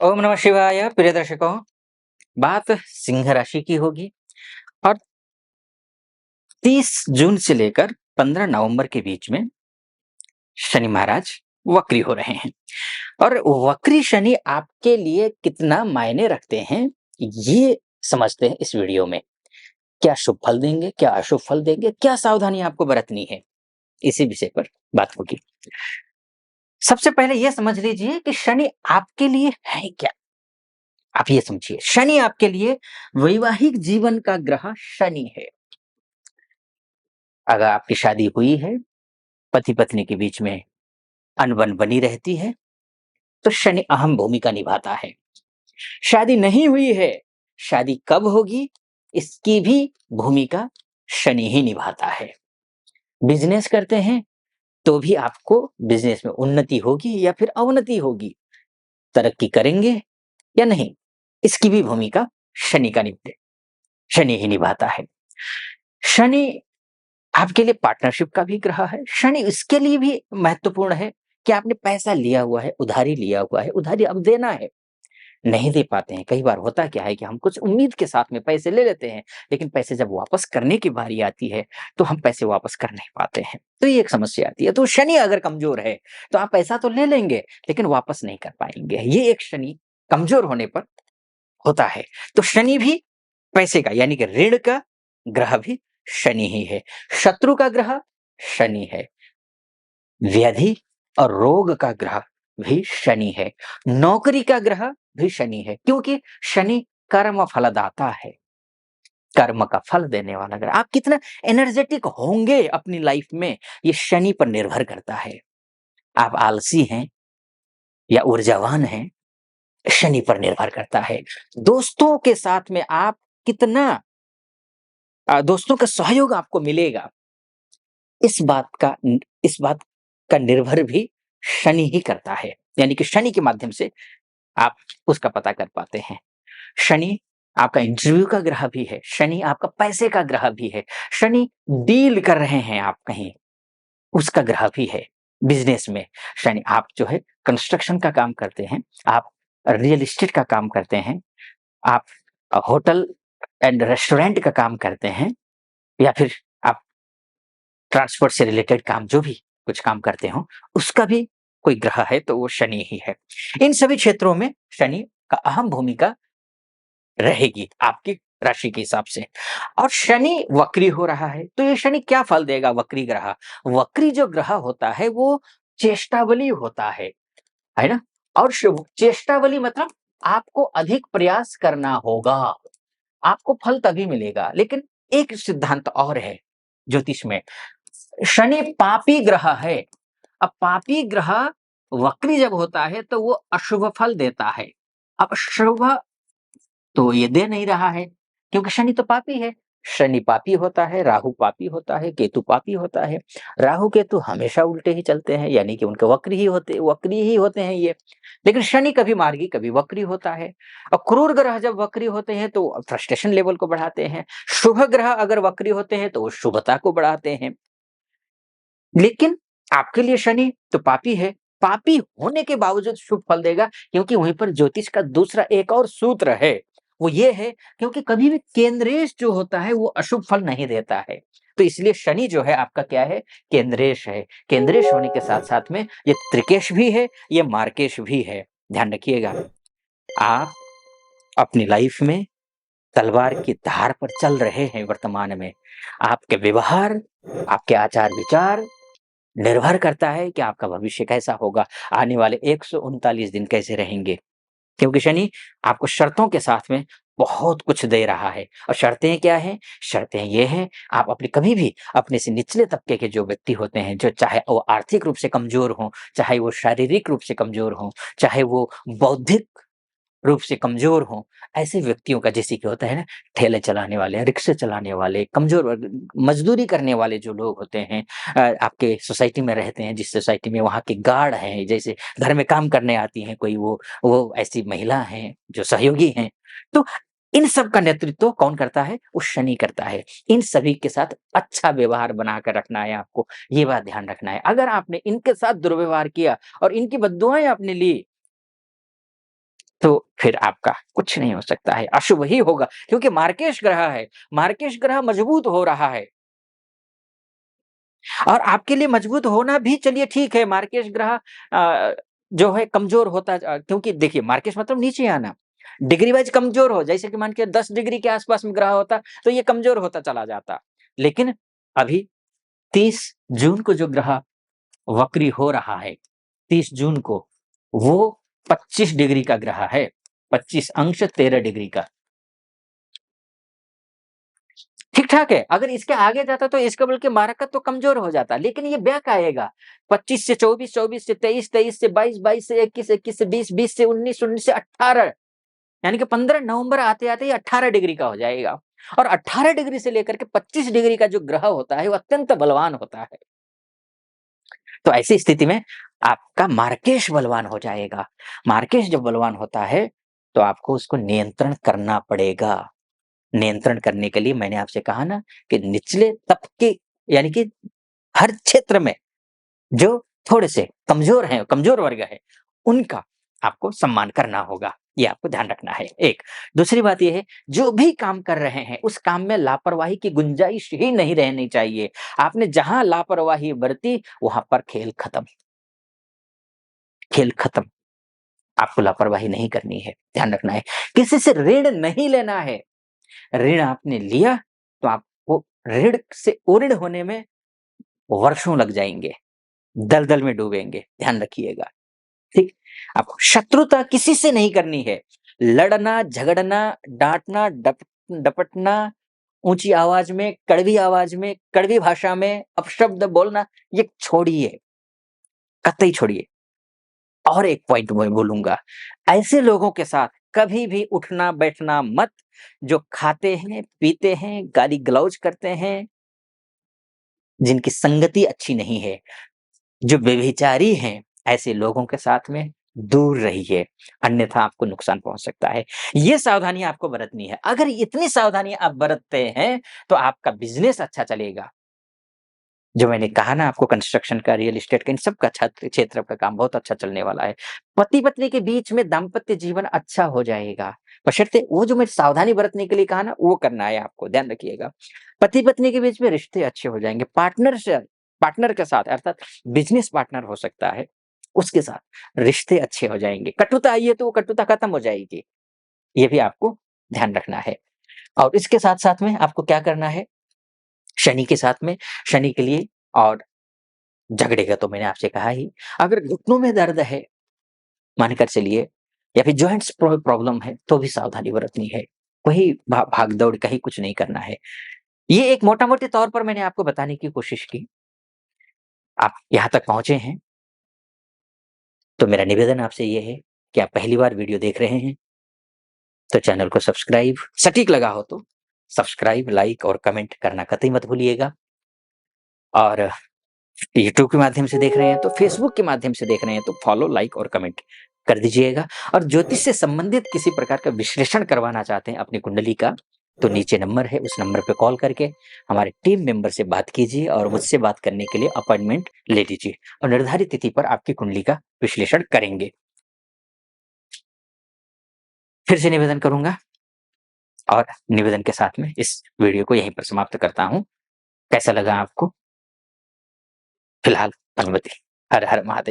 ओम नमः शिवाय प्रिय दर्शकों, बात सिंह राशि की होगी और 30 जून से लेकर 15 नवंबर के बीच में शनि महाराज वक्री हो रहे हैं और वक्री शनि आपके लिए कितना मायने रखते हैं, ये समझते हैं इस वीडियो में। क्या शुभ फल देंगे, क्या अशुभ फल देंगे, क्या सावधानी आपको बरतनी है, इसी विषय पर बात होगी। सबसे पहले यह समझ लीजिए कि शनि आपके लिए है क्या। आप ये समझिए, शनि आपके लिए वैवाहिक जीवन का ग्रह शनि है। अगर आपकी शादी हुई है, पति पत्नी के बीच में अनबन बनी रहती है, तो शनि अहम भूमिका निभाता है। शादी नहीं हुई है, शादी कब होगी, इसकी भी भूमिका शनि ही निभाता है। बिजनेस करते हैं तो भी आपको बिजनेस में उन्नति होगी या फिर अवनति होगी, तरक्की करेंगे या नहीं, इसकी भी भूमिका शनि का निभते शनि ही निभाता है। शनि आपके लिए पार्टनरशिप का भी ग्रह है। शनि इसके लिए भी महत्वपूर्ण है कि आपने पैसा लिया हुआ है, उधारी लिया हुआ है, उधारी अब देना है, नहीं दे पाते हैं। कई बार होता क्या है कि हम कुछ उम्मीद के साथ में पैसे ले लेते हैं, लेकिन पैसे जब वापस करने की बारी आती है, तो हम पैसे वापस कर नहीं पाते हैं। तो ये एक समस्या आती है। तो शनि अगर कमज़ोर है, तो आप पैसा तो ले लेंगे, लेकिन वापस नहीं कर पाएँगे। ये एक शनि कमज़ोर होने पर होता है। तो शनि भी पैसे का यानी कि ऋण का ग्रह भी शनि ही है। शत्रु का ग्रह शनि है। व्याधि और रोग का ग्रह भी शनि है। नौकरी का ग्रह भी शनि है, क्योंकि शनि कर्म फलदाता है। कर्म का फल देने वाला ग्रह। आप कितना एनर्जेटिक होंगे अपनी लाइफ में, ये शनि पर निर्भर करता है। आप आलसी हैं या ऊर्जावान हैं, शनि पर निर्भर करता है। दोस्तों के साथ में आप कितना दोस्तों का सहयोग आपको मिलेगा, इस बात का इस बात का निर्भर भी शनि ही करता है। यानी कि शनि के माध्यम से आप उसका पता कर पाते हैं। शनि आपका इंटरव्यू का ग्रह भी है, शनि आपका पैसे का ग्रह भी है, शनि डील कर रहे हैं आप कहीं, उसका ग्रह भी है। बिजनेस में शनि, आप जो है कंस्ट्रक्शन का काम करते हैं, आप रियल एस्टेट का काम करते हैं, आप होटल एंड रेस्टोरेंट का काम करते हैं, या फिर आप ट्रांसपोर्ट से रिलेटेड काम जो भी कुछ काम करते हो, उसका भी कोई ग्रह है तो वो शनि ही है। इन सभी क्षेत्रों में शनि का अहम भूमिका रहेगी आपकी राशि के हिसाब से। और शनि वक्री हो रहा है, तो ये शनि क्या फल देगा? वक्री ग्रह, वक्री जो ग्रह होता है वो चेष्टाबली होता है ना? और चेष्टाबली मतलब आपको अधिक प्रयास करना होगा, आपको फल तभी मिलेगा। लेकिन एक सिद्धांत और है ज्योतिष में, शनि पापी ग्रह है। अब पापी ग्रह वक्री जब होता है तो वो अशुभ फल देता है। अब शुभ तो ये दे नहीं रहा है, क्योंकि शनि तो पापी है। शनि पापी होता है, राहु पापी होता है, केतु पापी होता है। राहु केतु हमेशा उल्टे ही चलते हैं, यानी कि उनके वक्री ही होते हैं ये। लेकिन शनि कभी मार्गी कभी वक्री होता है। और क्रूर ग्रह जब वक्री होते हैं तो फ्रस्ट्रेशन लेवल को बढ़ाते हैं। शुभ ग्रह अगर वक्री होते हैं तो वो शुभता को बढ़ाते हैं। लेकिन आपके लिए शनि तो पापी है, पापी होने के बावजूद शुभ फल देगा, क्योंकि वहीं पर ज्योतिष का दूसरा एक और सूत्र है, वो ये है, क्योंकि कभी भी केंद्रेश जो होता है वो अशुभ फल नहीं देता है। तो इसलिए शनि जो है आपका क्या है? केंद्रेश है। केंद्रेश होने के साथ-साथ में ये त्रिकेश भी है, ये मार्केश भी है। ध्यान रखिएगा, आप अपनी लाइफ में तलवार की धार पर चल रहे हैं वर्तमान में। आपके व्यवहार, आपके आचार-विचार निर्भर करता है कि आपका भविष्य कैसा होगा, आने वाले 139 दिन कैसे रहेंगे। क्योंकि शनि आपको शर्तों के साथ में बहुत कुछ दे रहा है। और शर्तें क्या हैं? शर्तें ये हैं, आप अपने कभी भी अपने से निचले तबके के जो व्यक्ति होते हैं, जो चाहे वो आर्थिक रूप से कमज़ोर हों, चाहे वो शारीरिक रूप से कमज़ोर हों, चाहे वो बौद्धिक रूप से कमज़ोर हों, ऐसे व्यक्तियों का, जैसे कि होता है ना, ठेले चलाने वाले, रिक्शे चलाने वाले, कमज़ोर वर्ग, मज़दूरी करने वाले जो लोग होते हैं, आपके सोसाइटी में रहते हैं, जिस सोसाइटी में वहाँ के गार्ड हैं, जैसे घर में काम करने आती हैं कोई, वो ऐसी महिला हैं, जो सहयोगी हैं। तो इन सब का नेतृत्व कौन करता है? वो शनि करता है। इन सभी के साथ अच्छा व्यवहार बनाकर रखना है आपको, ये बात ध्यान रखना है। अगर आपने इनके साथ दुर्व्यवहार किया और इनकी बद्दुआएँ आपने ली, तो फिर आपका कुछ नहीं हो सकता है, अशुभ ही होगा क्योंकि मार्केश ग्रह है, मार्केश ग्रह मजबूत हो रहा है। और आपके लिए मजबूत होना भी चलिए ठीक है, मार्केश ग्रह जो है कमज़ोर होता क्योंकि देखिए मार्केश मतलब नीचे आना, डिग्री वाइज़ कमज़ोर हो, जैसे कि मान के 10 डिग्री के आस-पास में ग्रह होता, तो ये कमज़ोर होता चला जाता। लेकिन अभी 30 जून को जो ग्रह वक्री हो रहा है, 30 जून को, वो 25 डिग्री का ग्रह है, 25 अंश 13 डिग्री का। ठीक-ठाक है, अगर इसके आगे जाता तो इसका बल्कि मारकत तो कमज़ोर हो जाता, लेकिन ये बैक आएगा। 25 से 24, 24 से 23, 23 से 22, 22 से 21, 21 से 20, 20 से 19, 19 से 18 यानी कि 15 नवंबर आते-आते ये 18 डिग्री का हो जाएगा। और 18 डिग्री से लेकर के 25 डिग्री का जो ग्रह होता है, वो अत्यंत बलवान होता है। तो ऐसी स्थिति में आपका मार्केश बलवान हो जाएगा। मार्केश जब बलवान होता है, तो आपको उसको नियंत्रण करना पड़ेगा। नियंत्रण करने के लिए मैंने आपसे कहा ना कि निचले तबके यानी कि हर क्षेत्र में जो थोड़े से कमज़ोर हैं, कमज़ोर वर्ग है, उनका आपको सम्मान करना होगा। ये आपको ध्यान रखना है, एक। दूसरी बात ये है, जो भी काम कर रहे हैं, उस काम में लापरवाही की गुंजाइश ही नहीं रहनी चाहिए। आपने जहाँ लापरवाही बरती, वहाँ पर खेल खत्म, खेल खत्म। आपको लापरवाही नहीं करनी है, ध्यान रखना है। किसी से ऋण नहीं लेना है। ऋण आपने लिया, तो आपको ऋण से उऋण होने में वर्षों लग जाएँगे, दलदल में डूबेंगे, ध्यान रखिएगा, ठीक? आपको शत्रुता किसी से नहीं करनी है। लड़ना, झगड़ना, डाँटना, डपटना, ऊँची आवाज़ में, कड़वी आवाज़ में, कड़वी भाषा में अपशब्द बोलना, ये छोड़िए, कतई छोड़िए। और एक पॉइंट मैं बोलूँगा, ऐसे लोगों के साथ कभी भी उठना-बैठना मत, जो खाते हैं, पीते हैं, गाली-गलौज करते हैं, जिनकी संगति अच्छी नहीं है, जो व्यभिचारी हैं, ऐसे लोगों के साथ में दूर रहिए, अन्यथा आपको नुकसान पहुँच सकता है। ये सावधानियाँ आपको बरतनी है। अगर इतनी सावधानियाँ आप बरतते हैं, तो आपका बिज़नेस अच्छा चलेगा। जो मैंने कहा ना आपको कंस्ट्रक्शन का, रियल एस्टेट का, इन सब का छत क्षेत्र का काम बहुत अच्छा चलने वाला है। पति-पत्नी के बीच में दाम्पत्य जीवन अच्छा हो जाएगा, बशर्ते वो जो मैं सावधानी बरतने के लिए कहा ना, वो करना है आपको, ध्यान रखिएगा। पति-पत्नी के बीच में रिश्ते अच्छे हो जाएँगे, पार्टनर के साथ अर्थात बिज़नेस पार्टनर हो सकता है, उसके साथ रिश्ते अच्छे हो जाएँगे। कटुता आई है तो वो कटुता खत्म हो जाएगी, ये भी आपको ध्यान रखना है। और इसके साथ-साथ में आपको क्या करना है, शनि के साथ में शनि के लिए और झगड़े का तो मैंने आपसे कहा ही। अगर घुटनों में दर्द है, मानकर चलिए या फिर जॉइंट्स प्रॉब्लम है, तो भी सावधानी बरतनी है। वही भाग-दौड़ कहीं कुछ नहीं करना है। ये एक मोटा-मोटे तौर पर मैंने आपको बताने की कोशिश की। आप यहाँ तक पहुँचे हैं, तो मेरा निवेदन आपसे ये है कि आप पहली बार वीडियो देख रहे हैं, तो चैनल को सब्सक्राइब सटीक लगा हो तो सब्सक्राइब, लाइक और कमेंट करना कतई मत भूलिएगा। और यूट्यूब के माध्यम से देख रहे हैं, तो फेसबुक के माध्यम से देख रहे हैं, तो फॉलो, लाइक और कमेंट कर दीजिएगा। और ज्योतिष से संबंधित किसी प्रकार का विश्लेषण करवाना चाहते हैं अपनी कुंडली का, तो नीचे नंबर है, उस नंबर पे कॉल करके हमारे टीम मेंबर से बात कीजिए और मुझसे बात करने के लिए अपॉइंटमेंट ले लीजिए और निर्धारित तिथि पर आपकी कुंडली का विश्लेषण करेंगे। फिर से निवेदन करूँगा और निवेदन के साथ में इस वीडियो को यहीं पर समाप्त करता हूँ। कैसा लगा आपको? फिलहाल अनुमति। हर हर महादेव।